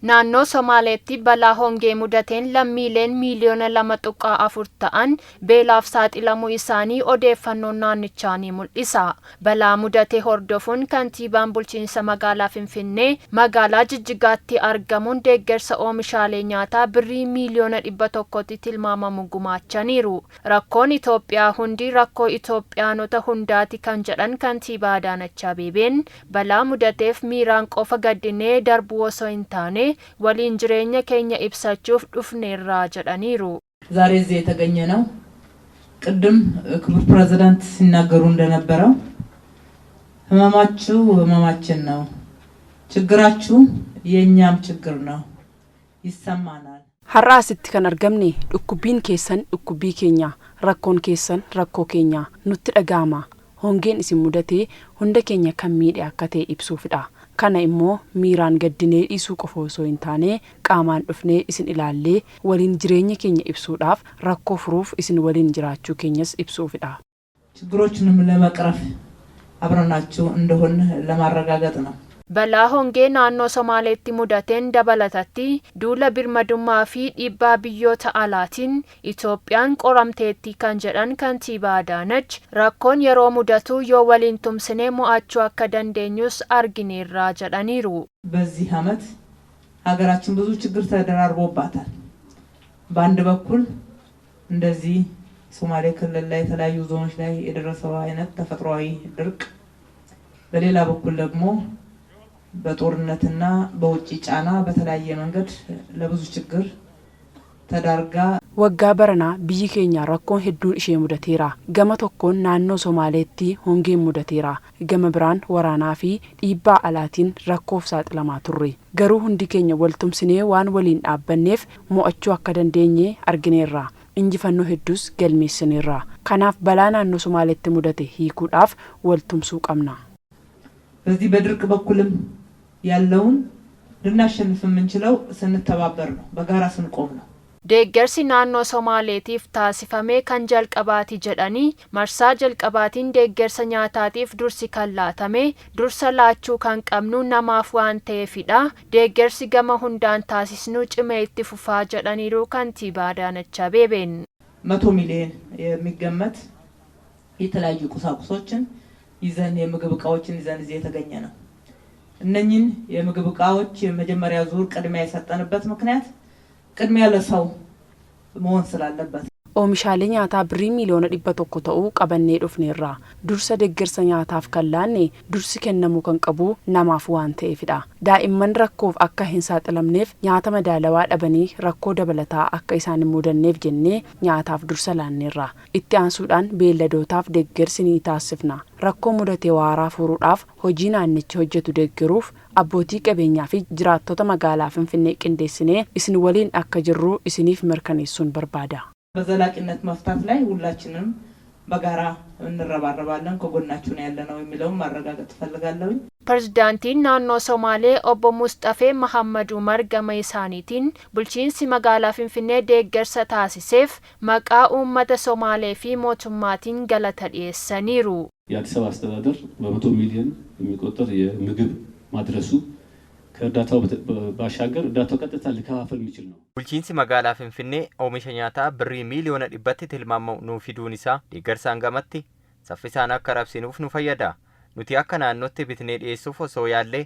Naannoo Somaaleetti balaa hongee mudateen lammiileen miiliyoona 2.4 ta'an beelaaf saaxilamuu isaanii odeeffannoon naannichaa ni mul'isa. Balaa mudatee hordofuun kantiibaan Bulchiinsa Magaalaa Finfinnee magaalaa Jigjigaatti argamuun deeggarsa omishaalee nyaataa birrii miiliyoona 100tti tilmaamamu gumaachaniiru. Rakkoon Itoophiyaa hundi rakkoo Itoophiyaanota hundaati kan jedhan kantiibaa Adaanach Abeebeen balaa mudateef miiraan qofa gaddinee darbuu osoo hin taane waliin jireenya keenya ibsachuuf dhufneerraa jedhaniiru. ዛሬ እዚህ የተገኘነው ቅድም ክቡር ፕሬዝዳንት ሲናገሩ እንደነበረው ህመማችሁ ህመማችን ነው ችግራችሁ የኛም ችግር ነው ይሰማናል har'aasitti kan argamne dhukkubbiin keessan dhukkubbii keenya rakkoon keessan rakkoo keenya nutti dhaga'ama hongeen isin mudatee hunda keenya kan miidhe akka ta'e ibsuufidha kana immoo miiraan gaddinee dhiisuu qofa osoo hin taane qaamaan dhufnee isin ilaallee waliin jireenya keenya ibsuudhaaf rakkoo furuuf isin waliin jiraachuu keenyas ibsuufidha ችግሮችንም ለመቅረፍ አብረናችሁ እንደሆነ ለማረጋገጥ ነው Balaa hongee naannoo Somaaleetti mudateen dabalatatti duula birmadummaa fi dhiibbaa biyyoota alaatiin Itoophiyaan qoramteetti kan jedhan kantiibaa Adaanach rakkoon yeroo mudatu yoo waliin tumsinee mo'achuu akka dandeenyus argineerraa jedhaniiru. በዚህ ዓመት ሀገራችን ብዙ ችግር ተደራርቦባታል. በአንድ በኩል እንደዚህ ሶማሌ ክልል ላይ የተለያዩ ዞኖች ላይ የደረሰው አይነት ተፈጥሯዊ ድርቅ በሌላ በኩል ደግሞ በጦርነትና በውጪ ጫና በተለያየ መንገድ ለብዙ ችግር ተዳርጋ waggaa baranaa biyyi keenya rakkoon hedduun ishee mudateera gama tokkoon naannoo Somaaleetti hongeen mudateera gama biraan waraanaa fi dhiibbaa alaatiin rakkoof saaxilamaa turre garuu hundi keenya waltumsinee waan waliin dhaabbanneef mo'achuu akka dandeenye argineerra injifannoo hedduus galmeessineerra kanaaf balaa naannoo Somaaleetti mudate hiikuudhaaf waltumsuu qabna. በዚህ በድርቅ በኩልም ያለውን ልናሸንፍ የምንችለው ስንተባበር ነው በጋራ ስንቆም ነው Deeggarsi naannoo Somaaleetiif taasifamee kan jalqabaati jedhanii marsaa jalqabaatiin deeggarsa nyaataatiif dursi kan laatame dursa laachuu kan qabnu namaaf waan ta'eefidha deeggarsi gama hundaan taasisnu cimee itti fufaa jedhaniiru kantiibaa Adaanach Abeebeen 100 ሚሊዮን የሚገመት የተለያዩ ቁሳቁሶችን ይዘን የምግብ ዕቃዎችን ይዘን እዚህ የተገኘ ነው እነኚህን የምግብ ዕቃዎች የመጀመሪያ ዙር ቅድሚያ የሰጠንበት ምክንያት ቅድሚያ ለሰው መሆን ስላለበት omishaalee nyaataa birrii miiliyoona 100 ta'uu qabannee dhufneerra dursa deeggarsa nyaataaf kan laanne dursi kennamuu kan qabu namaaf waan ta'eefidha daa'imman rakkoof akka hin saaxilamneef nyaata madaalawaa dhabanii rakkoo dabalataa akka isaan hin mudanneef jennee nyaataaf dursa laanneerra itti aansuudhaan beelladootaaf deeggarsi ni taasifna rakkoo mudatee waaraa furuudhaaf hojii naannichi hojjetu deeggaruuf abbootii qabeenyaa fi jiraattota magaalaa Finfinnee qindeessinee isin waliin akka jirru isiniif mirkaneessuun barbaada. በዘላቂነት መፍታት ላይ ሁላችንም በጋራ እንረባረባለን ከጎናችሁ ነው ያለነው የሚለውን ማረጋገጥ ፈልጋለሁ pireezidaantiin naannoo Somaalee obbo Muusxafee Mahamaditti gama isaaniitiin Bulchiinsi Magaalaa Finfinnee deeggarsa taasiseef maqaa uummata Somaalee fi mootummaatiin galata dhiyeessaniiru. የአዲስ አበባ አስተዳደር በ100 ሚሊዮን የሚቆጠር የምግብ ማድረሱ ከእርዳታው ባሻገር እርዳታው ቀጥታ ሊከፋፈል የሚችል ነው Bulchiinsi Magaalaa Finfinnee oomisha nyaataa birrii miiliyoona 100tti tilmaamamu nuuf fiduun isaa deeggarsaan gamatti saffisaan akka rabsinuuf nu fayyada nuti akka naannootti bitnee dhiyeessuuf osoo yaallee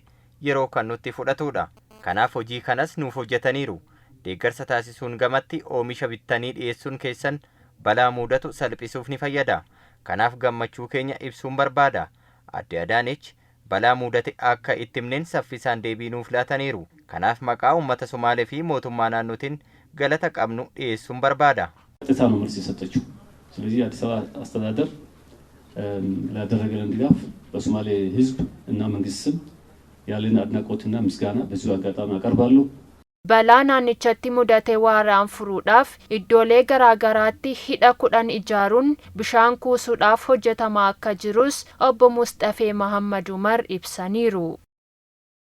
yeroo kan nutti fudhatudha kanaaf hojii kanas nuuf hojjetaniiru deeggarsa taasisuun gamatti oomisha bittanii dhiyeessuun keessan balaa mudatu salphisuuf ni fayyada kanaaf gammachuu keenya ibsuun barbaada aadde Adaanach balaa mudate akka itti himneen saffisaan deebii nuuf laataniiru kanaaf maqaa uummata Somaalee fi mootummaa naannootiin galata qabnu dhiyeessuun barbaada ቀጥታ ነው መልስ የሰጠችው ስለዚህ አዲስ አበባ አስተዳደር ላደረገልን ድጋፍ በሶማሌ ህዝብ እና መንግስት ስም ያለን አድናቆትና ምስጋና በዚሁ አጋጣሚ አቀርባለሁ Balaa naannichatti mudate waaraan furuudhaaf iddoolee garaagaraatti hidha 10 ijaaruun bishaan kuusuudhaaf hojjetamaa akka jirus obbo Muusxafee Mahamaditti ibsaniiru.